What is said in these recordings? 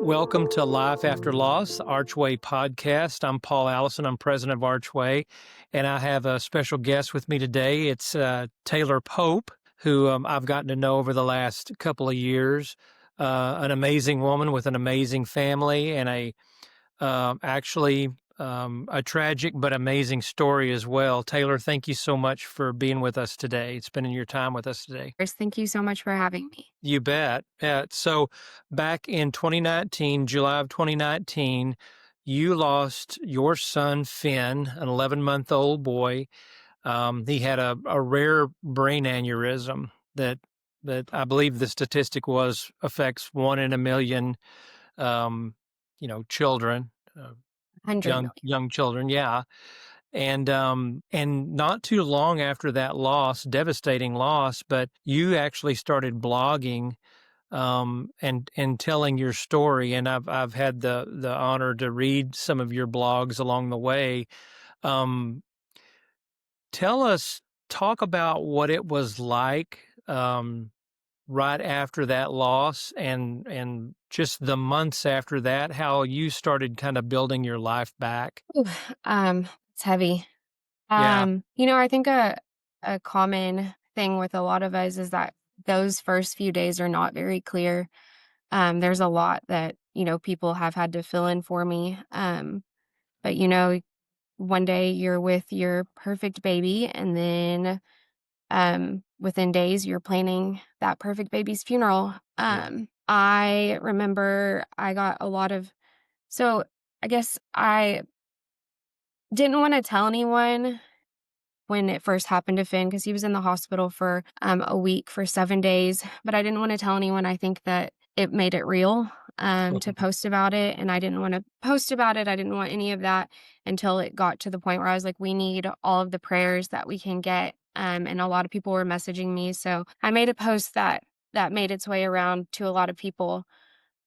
Welcome to Life After Loss, the Archway podcast. I'm Paul Allison. I'm president of Archway, and I have a special guest with me today. It's Taylor Pope, who I've gotten to know over the last couple of years. An amazing woman with an amazing family, and a tragic but amazing story as well. Taylor, thank you so much for being with us today. It's been in your time with us today. Course, thank you so much for having me. You bet. So back in 2019, July of 2019, you lost your son, Fenn, an 11-month-old boy. He had a rare brain aneurysm that I believe the statistic was affects 1 in 1 million, children, 100 million. young children. Yeah. And not too long after that loss, devastating loss, but you actually started blogging, and telling your story. And I've had the honor to read some of your blogs along the way. Um, tell us, talk about what it was like, right after that loss, and just the months after that, how you started kind of building your life back. Ooh, it's heavy. Yeah. I think a common thing with a lot of us is that those first few days are not very clear. There's a lot that, people have had to fill in for me. But one day you're with your perfect baby, and then within days you're planning that perfect baby's funeral. Yeah. I remember I got a lot of so I guess I didn't wanna tell anyone when it first happened to Finn because he was in the hospital for, a week, for 7 days, but I didn't wanna tell anyone. I think that it made it real, to post about it, and I didn't wanna post about it. I didn't want any of that until it got to the point where I was like, "We need all of the prayers that we can get," and a lot of people were messaging me, so I made a post that made its way around to a lot of people.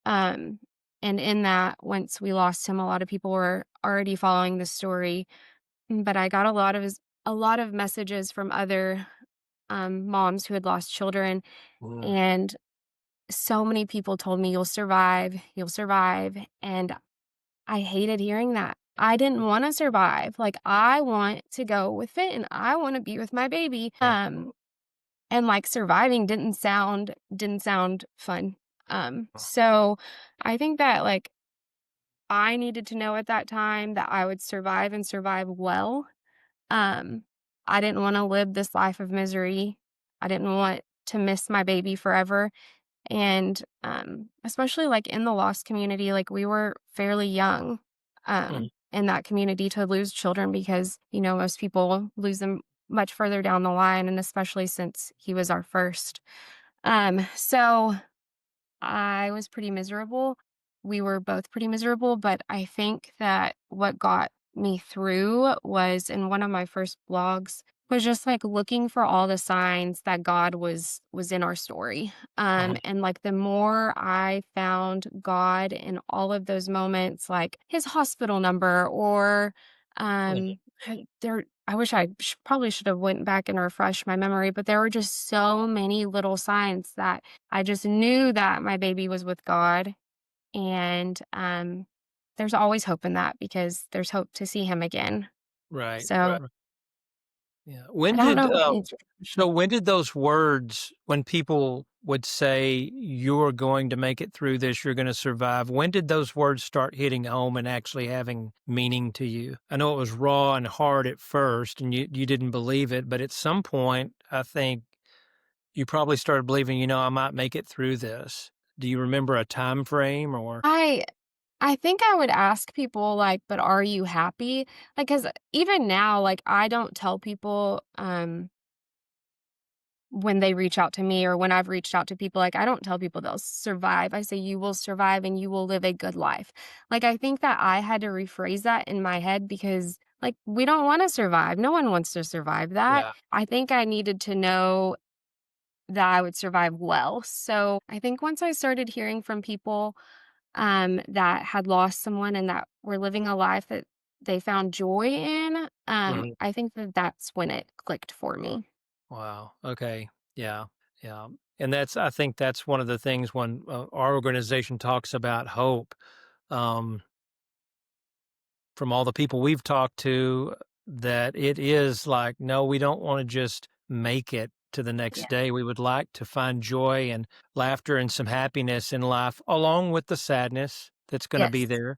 Um, and in that, once we lost him, a lot of people were already following the story, but I got a lot of messages from other, moms who had lost children, Mm. and so many people told me, you'll survive," and I hated hearing that. I didn't wanna survive. Like, I want to go with Fenton. I wanna be with my baby. And, like, surviving didn't sound fun. So I think that, like, I needed to know at that time that I would survive and survive well. Um, I didn't wanna live this life of misery. I didn't want to miss my baby forever, and, especially, like, in the lost community, like, we were fairly young, Mm. in that community to lose children because, most people lose them much further down the line, and especially since he was our first. So I was pretty miserable. We were both pretty miserable, but I think that what got me through was in one of my first blogs was just like looking for all the signs that God was in our story. Uh-huh. And like the more I found God in all of those moments, like his hospital number or Mhm. there I wish I probably should have went back and refreshed my memory, but there were just so many little signs that I just knew that my baby was with God, and, there's always hope in that because there's hope to see him again. Right. So, Yeah. but I don't know if that answered your So question. when did those words, when people would say, you're going to make it through this, you're going to survive, when did those words start hitting home and actually having meaning to you? I know it was raw and hard at first and you didn't believe it, but at some point, I think you probably started believing, I might make it through this. Do you remember a time frame or? I I think I would ask people, like, "But are you happy?" Like, because even now, like, I don't tell people, when they reach out to me or when I've reached out to people, like, I don't tell people they'll survive. I say, "You will survive and you will live a good life." Like, I think that I had to rephrase that in my head because, like, we don't wanna survive. No one wants to survive that. Yeah. I think I needed to know that I would survive well. So, I think once I started hearing from people, that had lost someone and that were living a life that they found joy in, Mhm. I think that that's when it clicked for me. Wow. Okay. Yeah. Yeah. And I think that's one of the things when our organization talks about hope. Um, from all the people we've talked to, that it is like, no, we don't want to just make it to the Yeah. next day. We would like to find joy and laughter and some happiness in life, along with the sadness that's going to be Yes. there.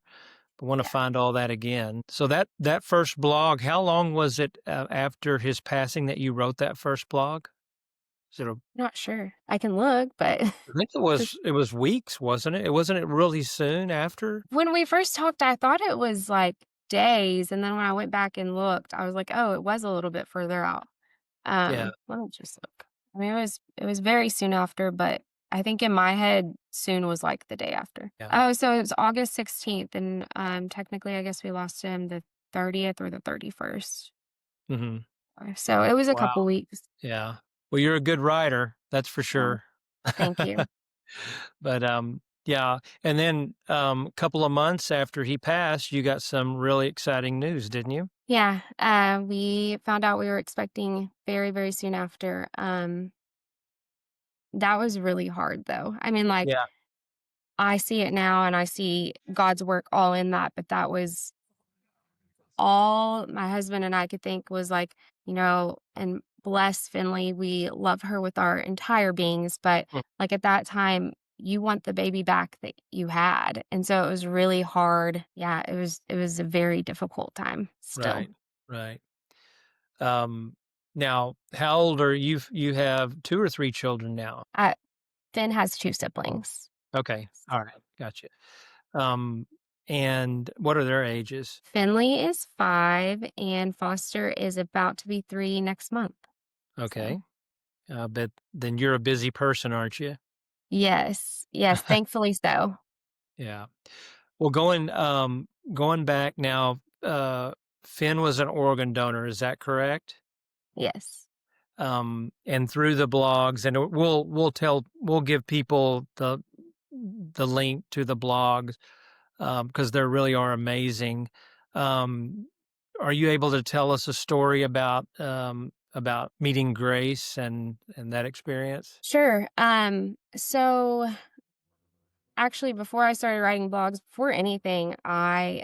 But want to Yeah. find all that again. So that first blog, how long was it after his passing that you wrote that first blog? Is it a Not sure. I can look, but I think for it was weeks, wasn't it? It wasn't it really soon after? when we first talked, I thought it was, like, days, and then when I went back and looked, I was like, "Oh, it was a little bit further out." Yeah, Let me just look. I mean, it was very soon after, but I think in my head, soon was, like, the day after. yeah. Oh, so it was August 16th, and, technically, I guess we lost him the 30th or the 31st. Mhm. So it was a Wow. couple weeks. Yeah. Well, you're a good writer, that's for Oh, sure. thank you. But, yeah, and then, a couple of months after he passed, you got some really exciting news, didn't you? Yeah, we found out we were expecting very, very soon after. That was really hard, though. I mean, like, Yeah. I see it now and I see God's work all in that, but that was all my husband and I could think was like, and bless Finley, we love her with our entire beings, but Mm, like at that time, you want the baby back that you had. And so it was really hard. Yeah, it was a very difficult time still. right, right. Um, Now how old are you have 2 or 3 children now? Uh, Finn has two siblings. Okay, alright, gotcha. Um, and what are their ages? Finley is 5 and Foster is about to be 3 next month. So, Okay, but then you're a busy person, aren't you? yes. Yes, thankfully so. Yeah. Well, going back now, Finn was an organ donor, is that correct? Yes. And through the blogs, and we'll give people the link to the blogs, because they really are amazing. Um, are you able to tell us a story about meeting Grace and that experience? Sure. So actually before I started writing blogs, before anything, I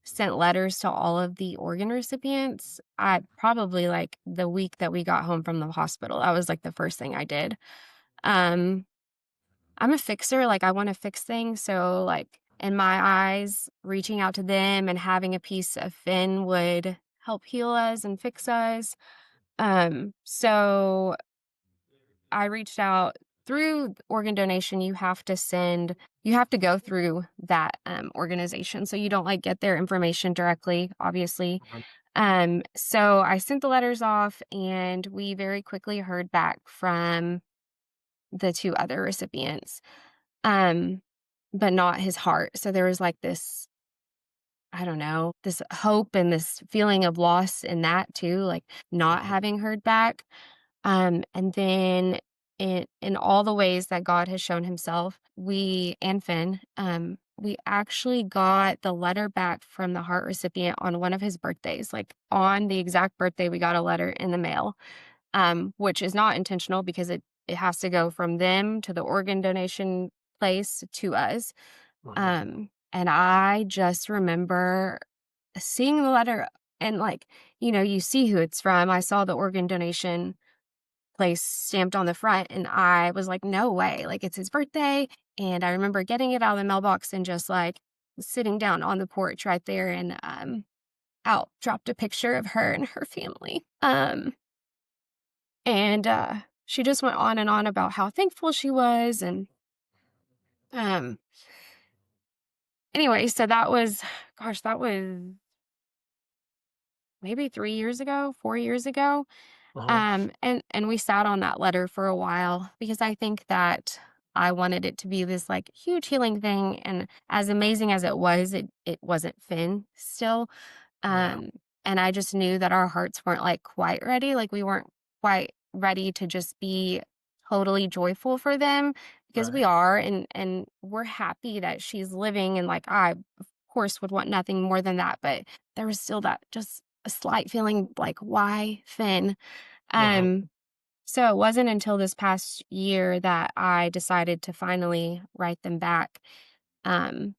sent letters to all of the organ recipients. I probably like the week that we got home from the hospital. That was like the first thing I did. Um I'm a fixer, like, I wanna fix things, so, like, in my eyes, reaching out to them and having a piece of Finn would help heal us and fix us. So I reached out through organ donation, you have to go through that, organization, so you don't, like, get their information directly, obviously. Mhm. So I sent the letters off, and we very quickly heard back from the 2 other recipients. Um, but not his heart. So there was like this, I don't know, this hope and this feeling of loss in that too, like not Mhm. having heard back. And then in all the ways that God has shown himself, we and Finn, we actually got the letter back from the heart recipient on one of his birthdays. Like on the exact birthday, we got a letter in the mail, which is not intentional because it has to go from them to the organ donation place to us. Mhm. And I just remember seeing the letter and like, you see who it's from. I saw the organ donation place stamped on the front and I was like, no way. Like it's his birthday. And I remember getting it out of the mailbox and just like sitting down on the porch right there and out dropped a picture of her and her family. And she just went on and on about how thankful she was and um anyway, so that was gosh, that was maybe 3 years ago, 4 years ago. Mhm. And we sat on that letter for a while because I think that I wanted it to be this, like, huge healing thing, and as amazing as it wasn't Finn still. Yeah. Um, and I just knew that our hearts weren't, like, quite ready, like, we weren't quite ready to just be totally joyful for them because we Right. are, and we're happy that she's living, and, like, I, of course, would want nothing more than that, but there was still that just a slight feeling like, "Why Finn?" Mhm. Um, So it wasn't until this past year that I decided to finally write them back. And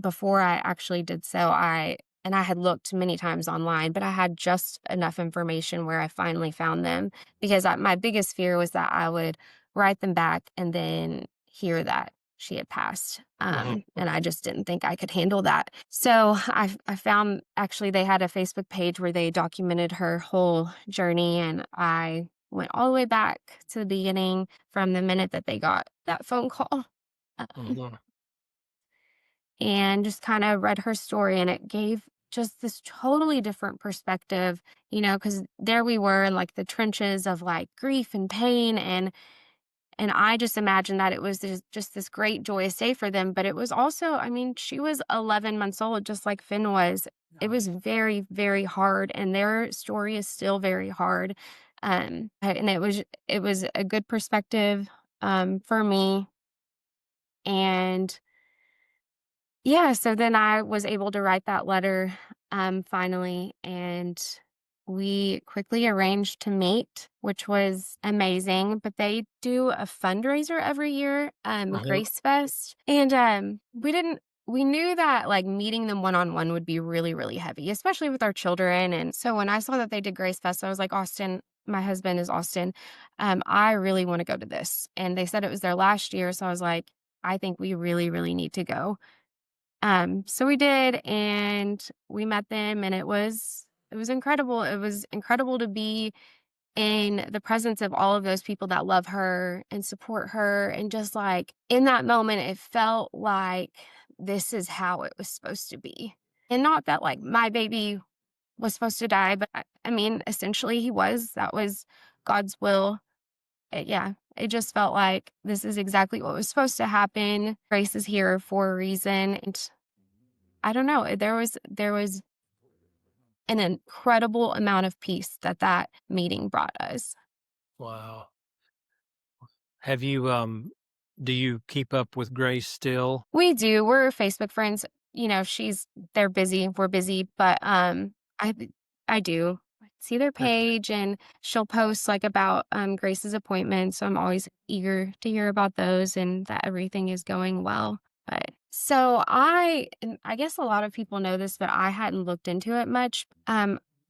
before I actually did so, I had looked many times online, but I had just enough information where I finally found them because my biggest fear was that I would write them back and then hear that she had passed. Mhm. And I just didn't think I could handle that. So I found actually they had a Facebook page where they documented her whole journey, and I went all the way back to the beginning from the minute that they got that phone call. Um, Mhm. and just kind of read her story, and it gave just this totally different perspective, because there we were in like the trenches of like grief and pain, and I just imagined that it was just this great joyous day for them, but it was also, I mean, she was 11 months old just like Finn was. It was very very hard, and their story is still very hard. And it was a good perspective for me. And yeah, so then I was able to write that letter, finally, and we quickly arranged to meet, which was amazing. But they do a fundraiser every year, Mhm. Grace Fest, and we knew that like meeting them one on one would be really, really heavy, especially with our children. And so when I saw that they did Grace Fest, I was like, Austin, my husband is Austin. I really want to go to this. And they said it was their last year. So I was like, I think we really, really need to go. So we did, and we met them, and it was incredible. It was incredible to be in the presence of all of those people that love her and support her, and just like in that moment it felt like this is how it was supposed to be. And not that like my baby was supposed to die, but I mean essentially he was. That was God's will. Yeah, it just felt like this is exactly what was supposed to happen. Grace is here for a reason. And I don't know, there was an incredible amount of peace that that meeting brought us. Wow. Have you, do you keep up with Grace still? We do, we're Facebook friends, they're busy, we're busy, but, I do see their Okay. page, and she'll post, like, about, Grace's appointment, so I'm always eager to hear about those and that everything is going well. But so and I guess a lot of people know this, but I hadn't looked into it much.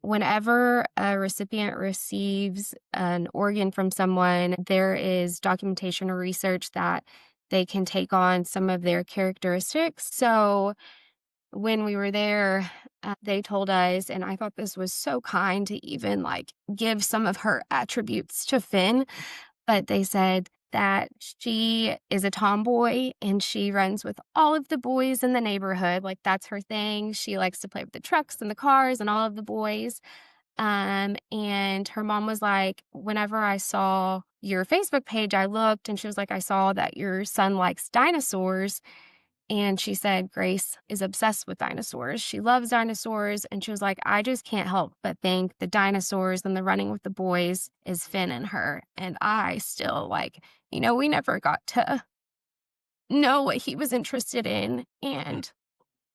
Whenever a recipient receives an organ from someone, there is documentation or research that they can take on some of their characteristics. So when we were there, they told us, and I thought this was so kind to even like give some of her attributes to Finn, but they said that she is a tomboy and she runs with all of the boys in the neighborhood. Like that's her thing. She likes to play with the trucks and the cars and all of the boys. And her mom was like, whenever I saw your Facebook page, I looked and she was like, I saw that your son likes dinosaurs. And she said, Grace is obsessed with dinosaurs. She loves dinosaurs. And she was like, I just can't help but think the dinosaurs and the running with the boys is Finn and her. And I still like, we never got to know what he was interested in. Mm. And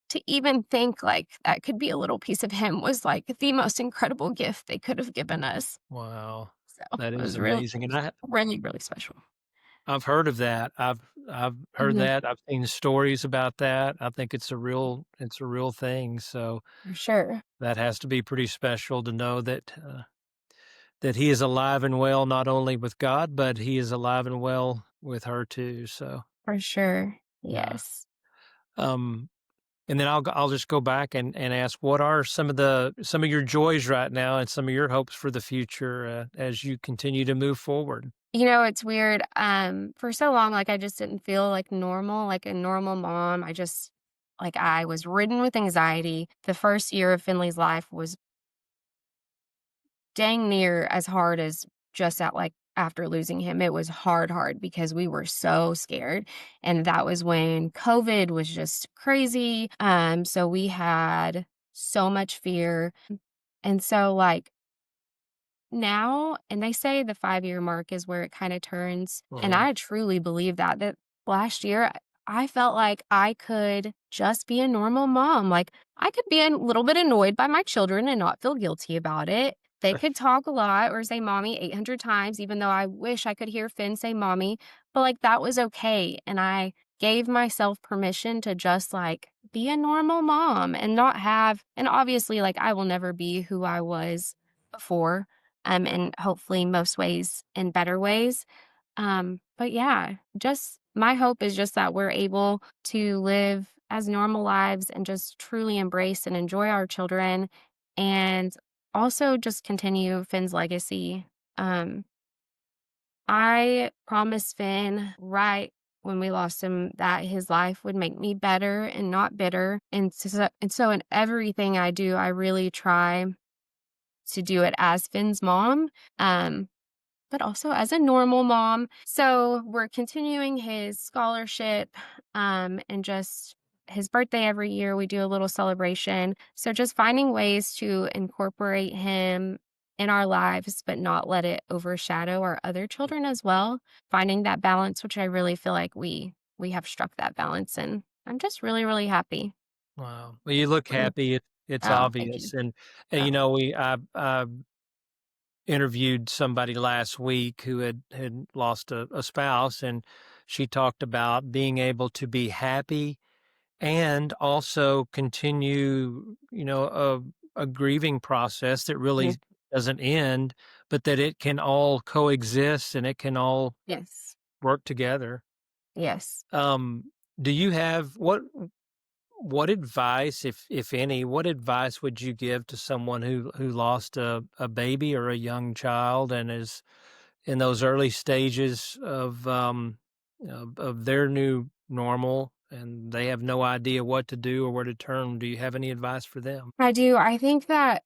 to even think like that could be a little piece of him was like the most incredible gift they could have given us. Wow. So That it is was really, amazing, and really, really special. I've heard of that. I've heard Mhm. that. I've seen stories about that. I think it's a real thing, so For sure. that has to be pretty special to know that, that he is alive and well, not only with God, but he is alive and well with her too, so, For sure. yeah. Yes. Um, and then I'll just go back and ask, what are some of your joys right now and some of your hopes for the future, as you continue to move forward? It's weird. For so long, like I just didn't feel like normal, like a normal mom. I was ridden with anxiety. The first year of Finley's life was dang near as hard as just at like after losing him. It was hard, hard because we were so scared. And that was when COVID was just crazy. So we had so much fear. And so like now, and they say the 5-year mark is where it kind of turns. And Mhm. I truly believe that last year I felt like I could just be a normal mom. Like I could be a little bit annoyed by my children and not feel guilty about it. They could talk a lot or say mommy 800 times, even though I wish I could hear Finn say mommy, but like that was okay. And I gave myself permission to just like be a normal mom and not have, and obviously, like I will never be who I was before, and hopefully most ways in better ways. But yeah, just my hope is just that we're able to live as normal lives and just truly embrace and enjoy our children and also just continue Finn's legacy. Um, I promised Finn right when we lost him that his life would make me better and not bitter. And so in everything I do, I really try to do it as Finn's mom. Um, but also as a normal mom. So we're continuing his scholarship, and just his birthday every year, we do a little celebration. So just finding ways to incorporate him in our lives, but not let it overshadow our other children as well. Finding that balance, which I really feel like we have struck that balance, and I'm just really, really happy. Wow. Well, you look Really. happy. It's Oh, thank you. obvious. And Oh, you know, I interviewed somebody last week who had lost a spouse, and she talked about being able to be happy and also continue, a grieving process that mhm. really doesn't end, but that it can all coexist and it can all Yes. work together. Yes. Um, do you have what advice, if any, what advice would you give to someone who lost a baby or a young child and is in those early stages of their new normal and they have no idea what to do or where to turn? Do you have any advice for them? I do. I think that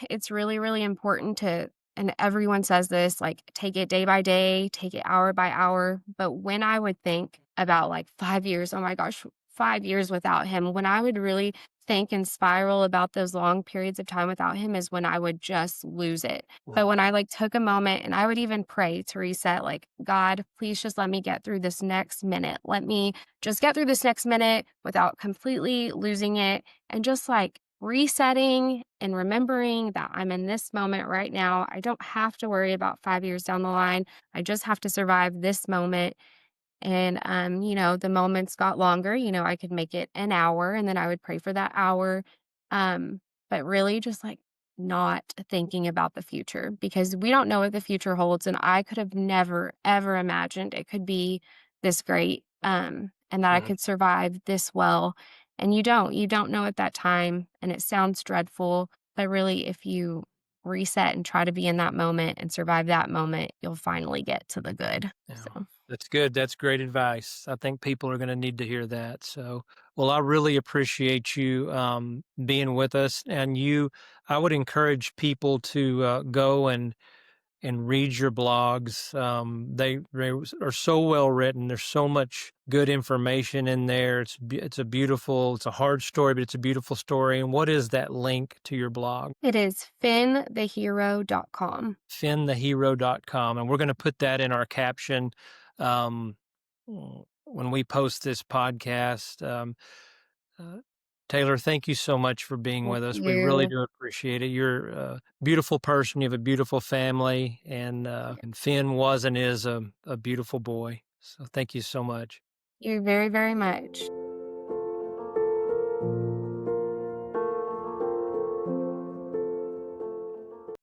it's really, really important to, and everyone says this, like take it day by day, take it hour by hour. But when I would think about like 5 years, oh my gosh, 5 years without him, when I would really think and spiral about those long periods of time without him is when I would just lose it. But when I like took a moment and I would even pray to reset, like, God, please just let me get through this next minute. Let me just get through this next minute without completely losing it and just like resetting and remembering that I'm in this moment right now. I don't have to worry about 5 years down the line. I just have to survive this moment. And, the moments got longer. I could make it an hour and then I would pray for that hour. Um, but really just like not thinking about the future because we don't know what the future holds. And I could have never, ever imagined it could be this great, and that I Mhm. could survive this well. And you don't know at that time. And it sounds dreadful, but really, if you reset and try to be in that moment and survive that moment, you'll finally get to the good. Yeah, So. that's good. That's great advice. I think people are going to need to hear that. So, well, I really appreciate you being with us. And I would encourage people to go and read your blogs. They are so well written. There's so much good information in there. It's a hard story, but it's a beautiful story. And what is that link to your blog? It is finnthehero.com. Fennthehero.com, and we're going to put that in our caption um, when we post this podcast. Uh, Taylor, thank you so much for being Thank with us. We really you. do appreciate it. You're a beautiful person. You have a beautiful family, and Finn was and is a beautiful boy. So thank you so much. You very, very much.